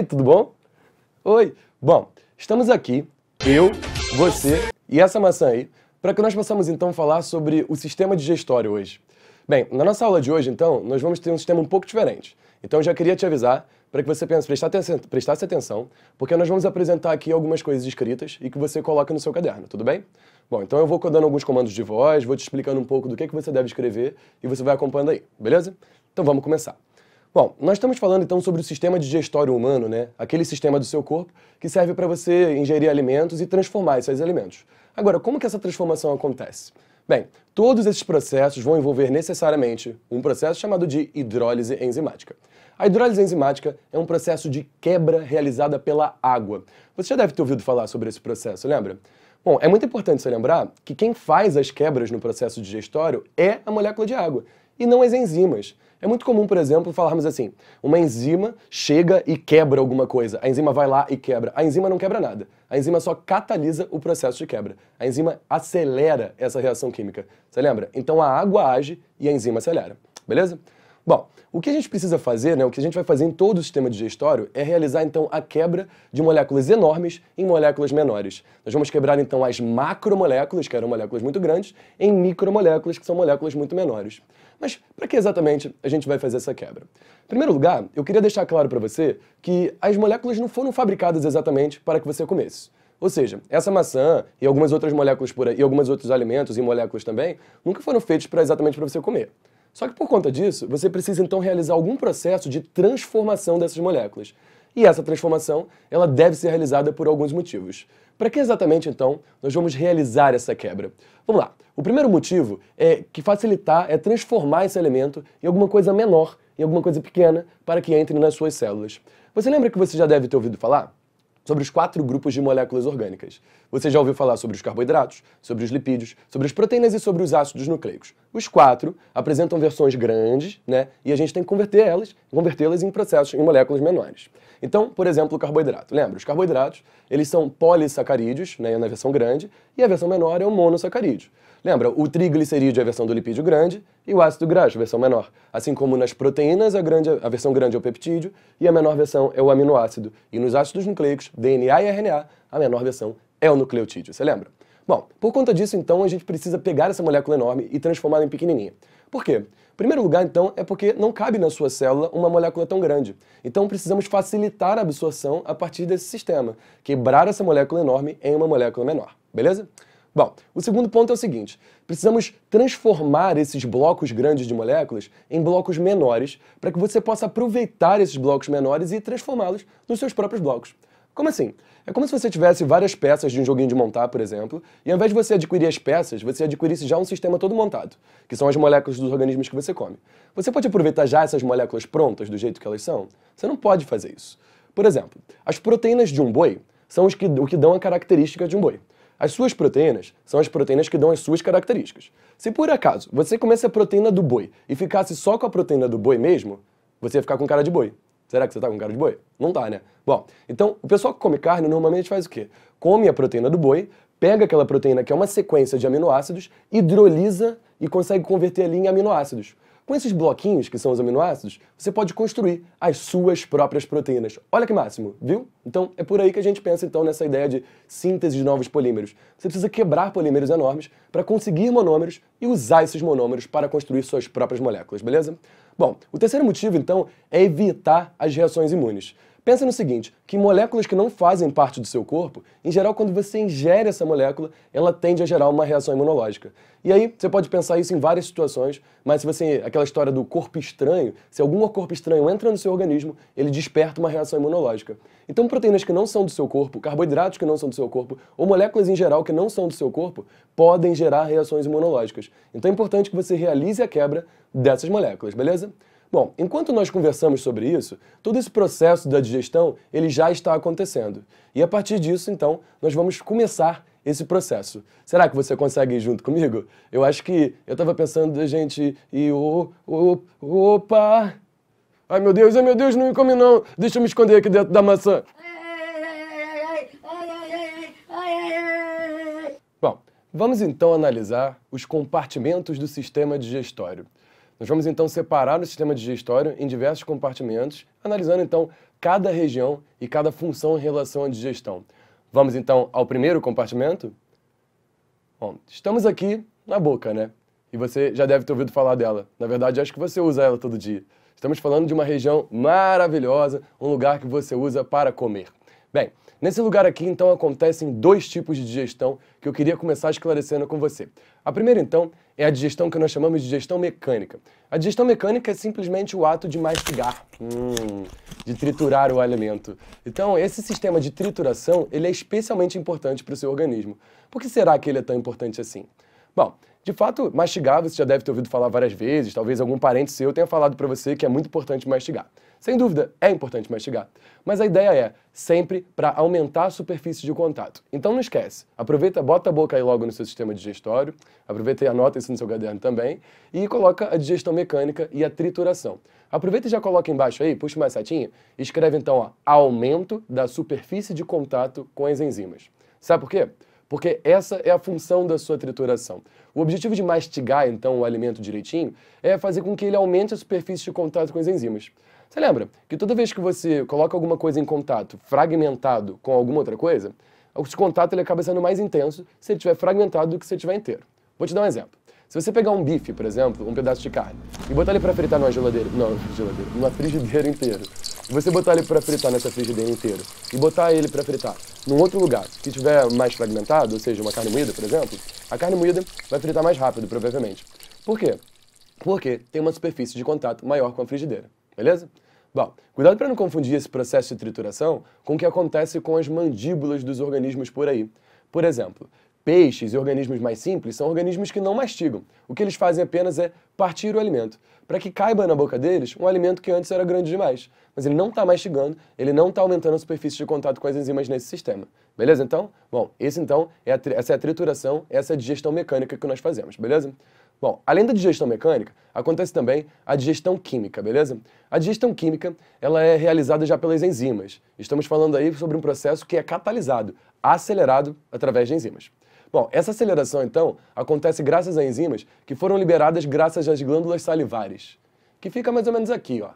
tudo bom? Oi! Bom, estamos aqui, eu, você e essa maçã aí, para que nós possamos então falar sobre o sistema digestório hoje. Bem, na nossa aula de hoje então, nós vamos ter um sistema um pouco diferente. Então eu já queria te avisar para que você prestasse atenção, porque nós vamos apresentar aqui algumas coisas escritas e que você coloca no seu caderno, tudo bem? Bom, então eu vou dando alguns comandos de voz, vou te explicando um pouco do que você deve escrever e você vai acompanhando aí, beleza? Então vamos começar. Bom, nós estamos falando então sobre o sistema digestório humano, né? Aquele sistema do seu corpo que serve para você ingerir alimentos e transformar esses alimentos. Agora, como que essa transformação acontece? Bem, todos esses processos vão envolver necessariamente um processo chamado de hidrólise enzimática. A hidrólise enzimática é um processo de quebra realizada pela água. Você já deve ter ouvido falar sobre esse processo, lembra? Bom, é muito importante você lembrar que quem faz as quebras no processo digestório é a molécula de água, e não as enzimas. É muito comum, por exemplo, falarmos assim, uma enzima chega e quebra alguma coisa, a enzima vai lá e quebra. A enzima não quebra nada, a enzima só catalisa o processo de quebra. A enzima acelera essa reação química, você lembra? Então a água age e a enzima acelera, beleza? Bom, o que a gente precisa fazer, né, o que a gente vai fazer em todo o sistema digestório é realizar então a quebra de moléculas enormes em moléculas menores. Nós vamos quebrar então as macromoléculas, que eram moléculas muito grandes, em micromoléculas, que são moléculas muito menores. Mas para que exatamente a gente vai fazer essa quebra? Em primeiro lugar, eu queria deixar claro para você que as moléculas não foram fabricadas exatamente para que você comesse. Ou seja, essa maçã e algumas outras moléculas por aí, e alguns outros alimentos e moléculas também, nunca foram feitos exatamente para você comer. Só que por conta disso, você precisa então realizar algum processo de transformação dessas moléculas. E essa transformação, ela deve ser realizada por alguns motivos. Para que exatamente, então, nós vamos realizar essa quebra? Vamos lá. O primeiro motivo é que facilitar, é transformar esse elemento em alguma coisa menor, em alguma coisa pequena, para que entre nas suas células. Você lembra que você já deve ter ouvido falar sobre os 4 grupos de moléculas orgânicas? Você já ouviu falar sobre os carboidratos, sobre os lipídios, sobre as proteínas e sobre os ácidos nucleicos. Os 4 apresentam versões grandes, né? E a gente tem que convertê-las em processos, em moléculas menores. Então, por exemplo, o carboidrato. Lembra? Os carboidratos, eles são polissacarídeos, né, na versão grande, e a versão menor é o monossacarídeo. Lembra? O triglicerídeo é a versão do lipídio grande e o ácido graxo, a versão menor. Assim como nas proteínas, a versão grande é o peptídeo e a menor versão é o aminoácido. E nos ácidos nucleicos, DNA e RNA, a menor versão é o nucleotídeo. Você lembra? Bom, por conta disso, então, a gente precisa pegar essa molécula enorme e transformá-la em pequenininha. Por quê? Em primeiro lugar, então, é porque não cabe na sua célula uma molécula tão grande. Então, precisamos facilitar a absorção a partir desse sistema, quebrar essa molécula enorme em uma molécula menor. Beleza? Bom, o segundo ponto é o seguinte, precisamos transformar esses blocos grandes de moléculas em blocos menores para que você possa aproveitar esses blocos menores e transformá-los nos seus próprios blocos. Como assim? É como se você tivesse várias peças de um joguinho de montar, por exemplo, e ao invés de você adquirir as peças, você adquirisse já um sistema todo montado, que são as moléculas dos organismos que você come. Você pode aproveitar já essas moléculas prontas do jeito que elas são? Você não pode fazer isso. Por exemplo, as proteínas de um boi são o que dão a característica de um boi. As suas proteínas são as proteínas que dão as suas características. Se por acaso você comesse a proteína do boi e ficasse só com a proteína do boi mesmo, você ia ficar com cara de boi. Será que você tá com cara de boi? Não tá, né? Bom, então o pessoal que come carne normalmente faz o quê? Come a proteína do boi, pega aquela proteína que é uma sequência de aminoácidos, hidrolisa e consegue converter ali em aminoácidos. Com esses bloquinhos, que são os aminoácidos, você pode construir as suas próprias proteínas. Olha que máximo, viu? Então, é por aí que a gente pensa, então, nessa ideia de síntese de novos polímeros. Você precisa quebrar polímeros enormes para conseguir monômeros e usar esses monômeros para construir suas próprias moléculas, beleza? Bom, o terceiro motivo, então, é evitar as reações imunes. Pensa no seguinte, que moléculas que não fazem parte do seu corpo, em geral, quando você ingere essa molécula, ela tende a gerar uma reação imunológica. E aí, você pode pensar isso em várias situações, mas se você, aquela história do corpo estranho, se algum corpo estranho entra no seu organismo, ele desperta uma reação imunológica. Então, proteínas que não são do seu corpo, carboidratos que não são do seu corpo, ou moléculas em geral que não são do seu corpo, podem gerar reações imunológicas. Então, é importante que você realize a quebra dessas moléculas, beleza? Bom, enquanto nós conversamos sobre isso, todo esse processo da digestão, ele já está acontecendo. E a partir disso, então, nós vamos começar esse processo. Será que você consegue ir junto comigo? Eu acho que eu estava pensando da gente ir... Opa! Ai, meu Deus, não me come não! Deixa eu me esconder aqui dentro da maçã. Bom, vamos então analisar os compartimentos do sistema digestório. Nós vamos então separar o sistema digestório em diversos compartimentos, analisando então cada região e cada função em relação à digestão. Vamos então ao primeiro compartimento? Bom, estamos aqui na boca, né? E você já deve ter ouvido falar dela. Na verdade, acho que você usa ela todo dia. Estamos falando de uma região maravilhosa, um lugar que você usa para comer. Bem, nesse lugar aqui, então, acontecem dois tipos de digestão que eu queria começar esclarecendo com você. A primeira, então, é a digestão que nós chamamos de digestão mecânica. A digestão mecânica é simplesmente o ato de mastigar, de triturar o alimento. Então, esse sistema de trituração, ele é especialmente importante para o seu organismo. Por que será que ele é tão importante assim? Bom, de fato, mastigar, você já deve ter ouvido falar várias vezes, talvez algum parente seu tenha falado para você que é muito importante mastigar. Sem dúvida, é importante mastigar, mas a ideia é sempre para aumentar a superfície de contato. Então não esquece, aproveita, bota a boca aí logo no seu sistema digestório, aproveita e anota isso no seu caderno também, e coloca a digestão mecânica e a trituração. Aproveita e já coloca embaixo aí, puxa uma setinha, e escreve então, ó, aumento da superfície de contato com as enzimas. Sabe por quê? Porque essa é a função da sua trituração. O objetivo de mastigar, então, o alimento direitinho é fazer com que ele aumente a superfície de contato com as enzimas. Você lembra que toda vez que você coloca alguma coisa em contato fragmentado com alguma outra coisa, o contato ele acaba sendo mais intenso se ele estiver fragmentado do que se ele estiver inteiro. Vou te dar um exemplo. Se você pegar um bife, por exemplo, um pedaço de carne, e botar ele para fritar numa frigideira inteira, e você botar ele para fritar nessa frigideira inteira, e botar ele para fritar num outro lugar que estiver mais fragmentado, ou seja, uma carne moída, por exemplo, a carne moída vai fritar mais rápido, provavelmente. Por quê? Porque tem uma superfície de contato maior com a frigideira, beleza? Bom, cuidado para não confundir esse processo de trituração com o que acontece com as mandíbulas dos organismos por aí. Por exemplo, peixes e organismos mais simples são organismos que não mastigam. O que eles fazem apenas é partir o alimento, para que caiba na boca deles um alimento que antes era grande demais. Mas ele não está mastigando, ele não está aumentando a superfície de contato com as enzimas nesse sistema. Beleza, então? Bom, essa é a trituração, essa é a digestão mecânica que nós fazemos, beleza? Bom, além da digestão mecânica, acontece também a digestão química, beleza? A digestão química, ela é realizada já pelas enzimas. Estamos falando aí sobre um processo que é catalisado, acelerado através de enzimas. Bom, essa aceleração, então, acontece graças a enzimas que foram liberadas graças às glândulas salivares, que fica mais ou menos aqui, ó.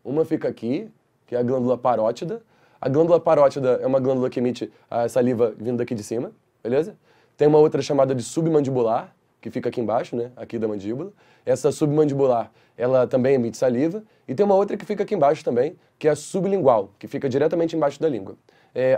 Uma fica aqui, que é a glândula parótida. A glândula parótida é uma glândula que emite a saliva vindo daqui de cima, beleza? Tem uma outra chamada de submandibular, que fica aqui embaixo, né, aqui da mandíbula. Essa submandibular, ela também emite saliva. E tem uma outra que fica aqui embaixo também, que é a sublingual, que fica diretamente embaixo da língua.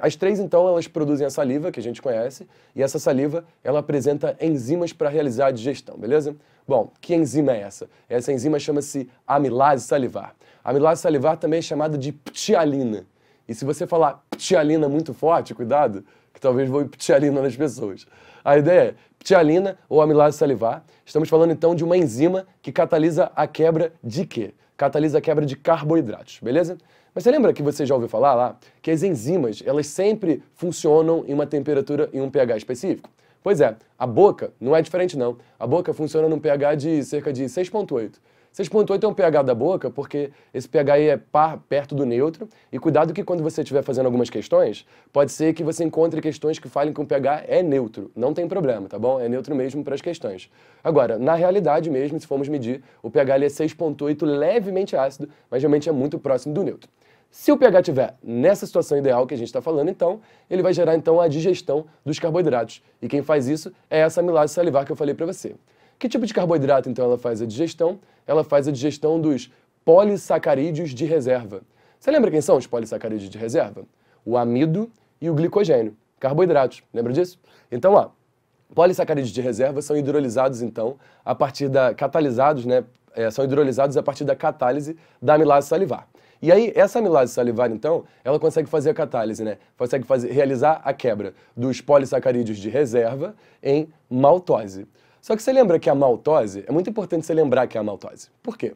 As três, então, elas produzem a saliva, que a gente conhece, e essa saliva, ela apresenta enzimas para realizar a digestão, beleza? Bom, que enzima é essa? Essa enzima chama-se amilase salivar. A amilase salivar também é chamada de ptialina. E se você falar ptialina muito forte, cuidado, que talvez voe ptialina nas pessoas. A ideia é ptialina ou amilase salivar. Estamos falando, então, de uma enzima que catalisa a quebra de quê? Catalisa a quebra de carboidratos, beleza? Mas você lembra que você já ouviu falar lá que as enzimas, elas sempre funcionam em uma temperatura e um pH específico? Pois é, a boca não é diferente não. A boca funciona num pH de cerca de 6,8. 6,8 é um pH da boca porque esse pH aí é perto do neutro. E cuidado que quando você estiver fazendo algumas questões, pode ser que você encontre questões que falem que o pH é neutro. Não tem problema, tá bom? É neutro mesmo para as questões. Agora, na realidade mesmo, se formos medir, o pH ele é 6,8, levemente ácido, mas realmente é muito próximo do neutro. Se o pH estiver nessa situação ideal que a gente está falando, então, ele vai gerar então a digestão dos carboidratos. E quem faz isso é essa amilase salivar que eu falei para você. Que tipo de carboidrato, então, ela faz a digestão? Ela faz a digestão dos polissacarídeos de reserva. Você lembra quem são os polissacarídeos de reserva? O amido e o glicogênio, carboidratos. Lembra disso? Então, ó, polissacarídeos de reserva são hidrolisados, então, a partir da... catalisados, né? São hidrolisados a partir da catálise da amilase salivar. E aí, essa amilase salivar, então, ela consegue fazer a catálise, né? Consegue realizar a quebra dos polissacarídeos de reserva em maltose. Só que você lembra que a maltose, é muito importante você lembrar que é a maltose. Por quê?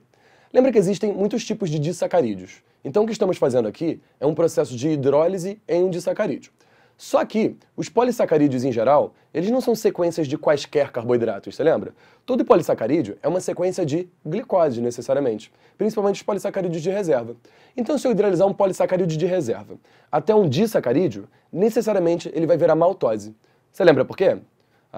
Lembra que existem muitos tipos de disacarídeos. Então o que estamos fazendo aqui é um processo de hidrólise em um disacarídeo. Só que os polissacarídeos em geral, eles não são sequências de quaisquer carboidratos, você lembra? Todo polissacarídeo é uma sequência de glicose, necessariamente, principalmente os polissacarídeos de reserva. Então se eu hidrolisar um polissacarídeo de reserva até um disacarídeo, necessariamente ele vai virar maltose. Você lembra por quê?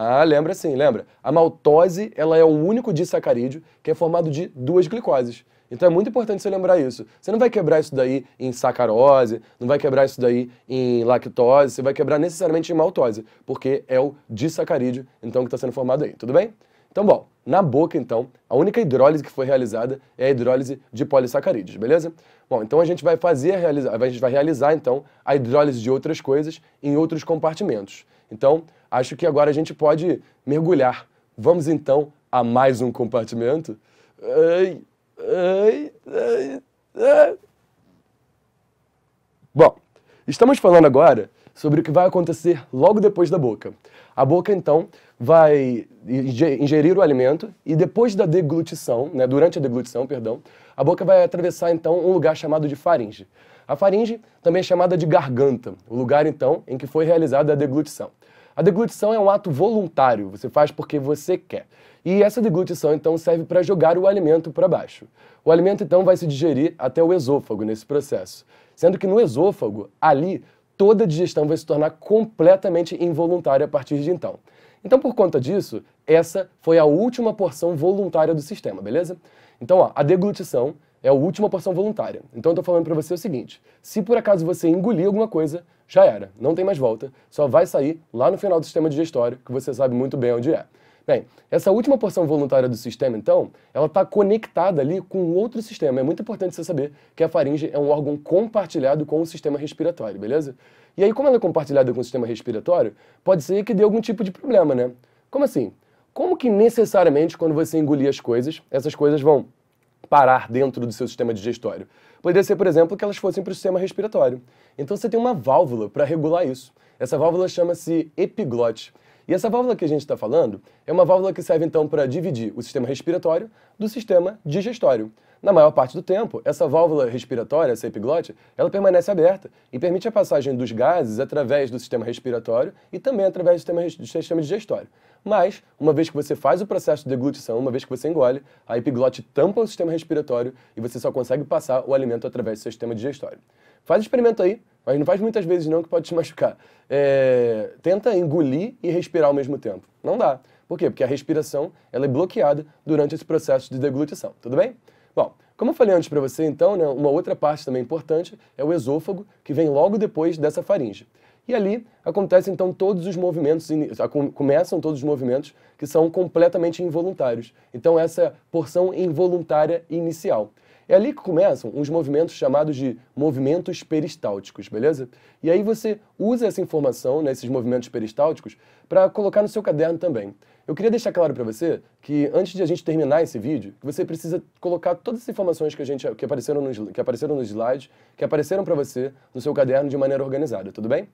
Ah, lembra sim, lembra. A maltose, ela é o único disacarídeo que é formado de duas glicoses. Então é muito importante você lembrar isso. Você não vai quebrar isso daí em sacarose, não vai quebrar isso daí em lactose, você vai quebrar necessariamente em maltose, porque é o disacarídeo, então, que está sendo formado aí, tudo bem? Então, bom, na boca, então, a única hidrólise que foi realizada é a hidrólise de polissacarídeos, beleza? Bom, então a gente vai realizar, então, a hidrólise de outras coisas em outros compartimentos. Então, acho que agora a gente pode mergulhar. Vamos, então, a mais um compartimento? Bom, estamos falando agora sobre o que vai acontecer logo depois da boca. A boca, então, vai ingerir o alimento e depois da deglutição, né, durante a deglutição, perdão, a boca vai atravessar, então, um lugar chamado de faringe. A faringe também é chamada de garganta, o lugar, então, em que foi realizada a deglutição. A deglutição é um ato voluntário, você faz porque você quer. E essa deglutição, então, serve para jogar o alimento para baixo. O alimento, então, vai se digerir até o esôfago nesse processo. Sendo que no esôfago, ali, toda a digestão vai se tornar completamente involuntária a partir de então. Então, por conta disso, essa foi a última porção voluntária do sistema, beleza? Então, ó, a deglutição é a última porção voluntária. Então, eu estou falando para você o seguinte, se por acaso você engolir alguma coisa, já era, não tem mais volta, só vai sair lá no final do sistema digestório, que você sabe muito bem onde é. Bem, essa última porção voluntária do sistema, então, ela está conectada ali com outro sistema. É muito importante você saber que a faringe é um órgão compartilhado com o sistema respiratório, beleza? E aí, como ela é compartilhada com o sistema respiratório, pode ser que dê algum tipo de problema, né? Como assim? Como que necessariamente, quando você engolir as coisas, essas coisas vão parar dentro do seu sistema digestório? Poderia ser, por exemplo, que elas fossem para o sistema respiratório. Então você tem uma válvula para regular isso. Essa válvula chama-se epiglote. E essa válvula que a gente está falando é uma válvula que serve então para dividir o sistema respiratório do sistema digestório. Na maior parte do tempo, essa válvula respiratória, essa epiglote, ela permanece aberta e permite a passagem dos gases através do sistema respiratório e também através do sistema digestório. Mas, uma vez que você faz o processo de deglutição, uma vez que você engole, a epiglote tampa o sistema respiratório e você só consegue passar o alimento através do seu sistema digestório. Faz o experimento aí, mas não faz muitas vezes não, que pode te machucar. Tenta engolir e respirar ao mesmo tempo. Não dá. Por quê? Porque a respiração ela é bloqueada durante esse processo de deglutição. Tudo bem? Bom, como eu falei antes para você, então, né, uma outra parte também importante é o esôfago, que vem logo depois dessa faringe. E ali acontecem, então, todos os movimentos, começam todos os movimentos que são completamente involuntários. Então, essa porção involuntária inicial. É ali que começam os movimentos chamados de movimentos peristálticos, beleza? E aí você usa essa informação, né, esses movimentos peristálticos, para colocar no seu caderno também. Eu queria deixar claro para você que antes de a gente terminar esse vídeo, você precisa colocar todas as informações que apareceram nos slides, que apareceram para você no seu caderno de maneira organizada, tudo bem?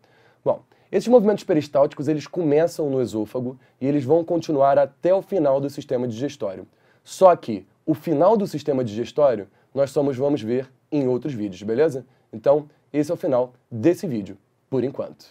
Bom, esses movimentos peristálticos, eles começam no esôfago e eles vão continuar até o final do sistema digestório. Só que o final do sistema digestório nós vamos ver em outros vídeos, beleza? Então, esse é o final desse vídeo, por enquanto.